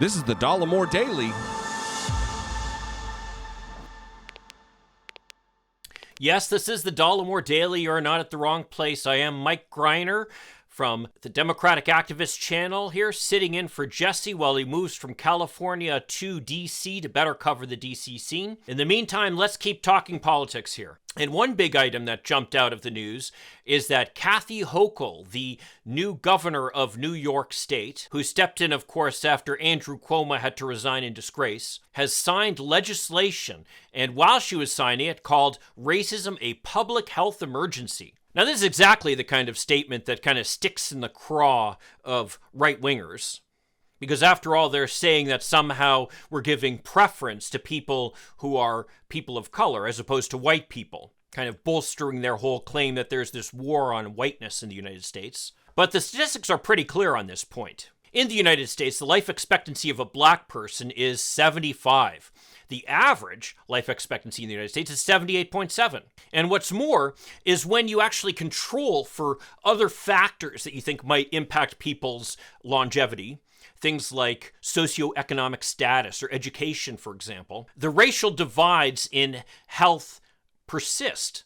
This is the Dollemore Daily. Yes, this is the Dollemore Daily. You're not at the wrong place. I am Mike Greiner from the Democratic Activist channel here, sitting in for Jesse while he moves from California to D.C. to better cover the D.C. scene. In the meantime, let's keep talking politics here. And one big item that jumped out of the news is that Kathy Hochul, the new governor of New York State, who stepped in, of course, after Andrew Cuomo had to resign in disgrace, has signed legislation, and while she was signing it, called racism a public health emergency. Now, this is exactly the kind of statement that kind of sticks in the craw of right-wingers. Because after all, they're saying that somehow we're giving preference to people who are people of color as opposed to white people, kind of bolstering their whole claim that there's this war on whiteness in the United States. But the statistics are pretty clear on this point. In the United States, the life expectancy of a black person is 75. The average life expectancy in the United States is 78.7. And what's more is when you actually control for other factors that you think might impact people's longevity, things like socioeconomic status or education, for example, the racial divides in health persist.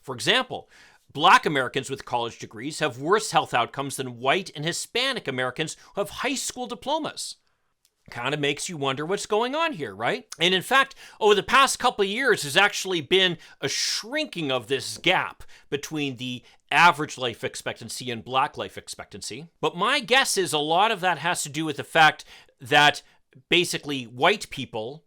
For example, Black Americans with college degrees have worse health outcomes than white and Hispanic Americans who have high school diplomas. Kind of makes you wonder what's going on here, right? And in fact, over the past couple of years, there's actually been a shrinking of this gap between the average life expectancy and black life expectancy. But my guess is a lot of that has to do with the fact that basically white people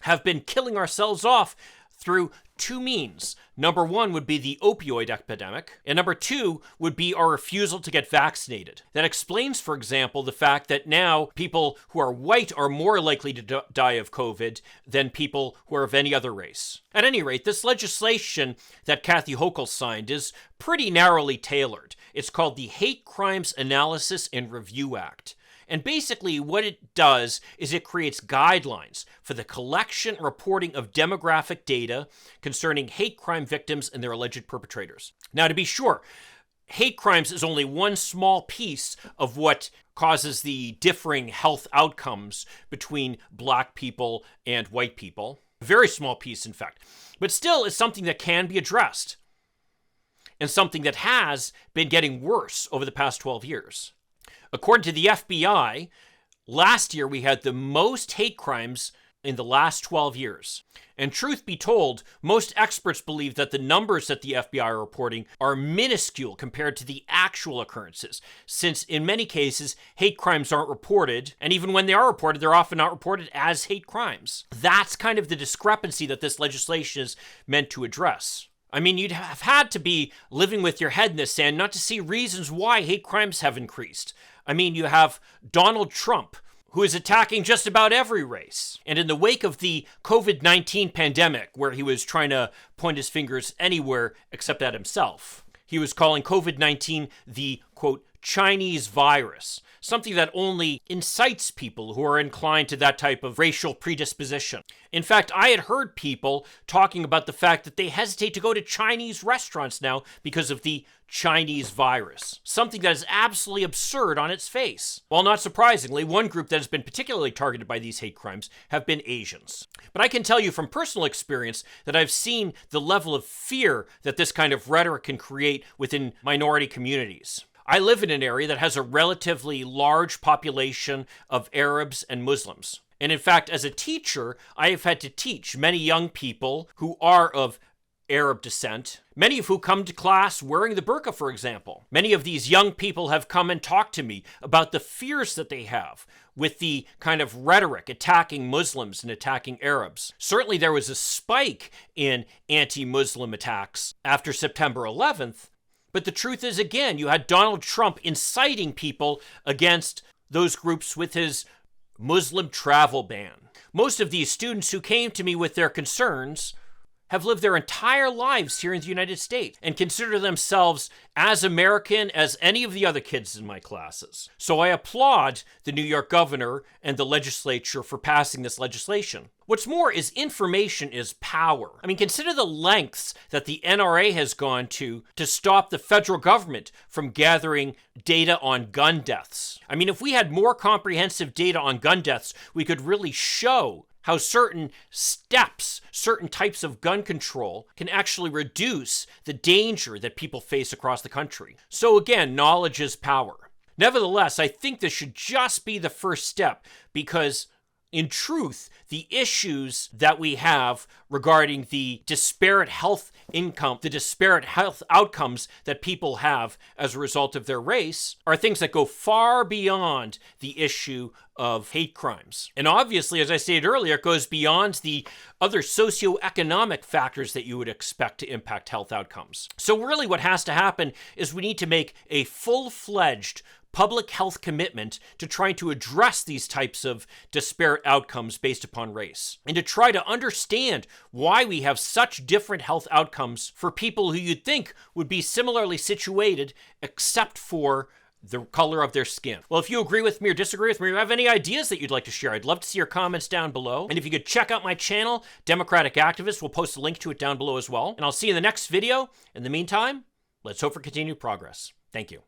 have been killing ourselves off through two means. Number one would be the opioid epidemic, and number two would be our refusal to get vaccinated. That explains, for example, the fact that now people who are white are more likely to die of COVID than people who are of any other race. At any rate, this legislation that Kathy Hochul signed is pretty narrowly tailored. It's called the Hate Crimes Analysis and Review Act. And basically what it does is it creates guidelines for the collection and reporting of demographic data concerning hate crime victims and their alleged perpetrators. Now, to be sure, hate crimes is only one small piece of what causes the differing health outcomes between black people and white people. A very small piece, in fact. But still, it's something that can be addressed and something that has been getting worse over the past 12 years. According to the FBI, last year we had the most hate crimes in the last 12 years. And truth be told, most experts believe that the numbers that the FBI are reporting are minuscule compared to the actual occurrences, since in many cases, hate crimes aren't reported, and even when they are reported, they're often not reported as hate crimes. That's kind of the discrepancy that this legislation is meant to address. I mean, you'd have had to be living with your head in the sand not to see reasons why hate crimes have increased. I mean, you have Donald Trump, who is attacking just about every race. And in the wake of the COVID-19 pandemic, where he was trying to point his fingers anywhere except at himself, he was calling COVID-19 the, quote, Chinese virus, something that only incites people who are inclined to that type of racial predisposition. In fact, I had heard people talking about the fact that they hesitate to go to Chinese restaurants now because of the Chinese virus, something that is absolutely absurd on its face. Well, not surprisingly, one group that has been particularly targeted by these hate crimes have been Asians. But I can tell you from personal experience that I've seen the level of fear that this kind of rhetoric can create within minority communities. I live in an area that has a relatively large population of Arabs and Muslims. And in fact, as a teacher, I have had to teach many young people who are of Arab descent, many of who come to class wearing the burqa, for example. Many of these young people have come and talked to me about the fears that they have with the kind of rhetoric attacking Muslims and attacking Arabs. Certainly there was a spike in anti-Muslim attacks after September 11th, but the truth is, again, you had Donald Trump inciting people against those groups with his Muslim travel ban. Most of these students who came to me with their concerns have lived their entire lives here in the United States and consider themselves as American as any of the other kids in my classes. So I applaud the New York governor and the legislature for passing this legislation. What's more is information is power. I mean, consider the lengths that the NRA has gone to stop the federal government from gathering data on gun deaths. I mean, if we had more comprehensive data on gun deaths, we could really show how certain steps, certain types of gun control can actually reduce the danger that people face across the country. So again, knowledge is power. Nevertheless, I think this should just be the first step, because in truth, the issues that we have regarding the disparate health income, the disparate health outcomes that people have as a result of their race are things that go far beyond the issue of hate crimes. And obviously, as I stated earlier, it goes beyond the other socioeconomic factors that you would expect to impact health outcomes. So really what has to happen is we need to make a full-fledged public health commitment to trying to address these types of disparate outcomes based upon race, and to try to understand why we have such different health outcomes for people who you'd think would be similarly situated except for the color of their skin. Well, if you agree with me or disagree with me, or have any ideas that you'd like to share, I'd love to see your comments down below. And if you could check out my channel, Democratic Activist, we'll post a link to it down below as well. And I'll see you in the next video. In the meantime, let's hope for continued progress. Thank you.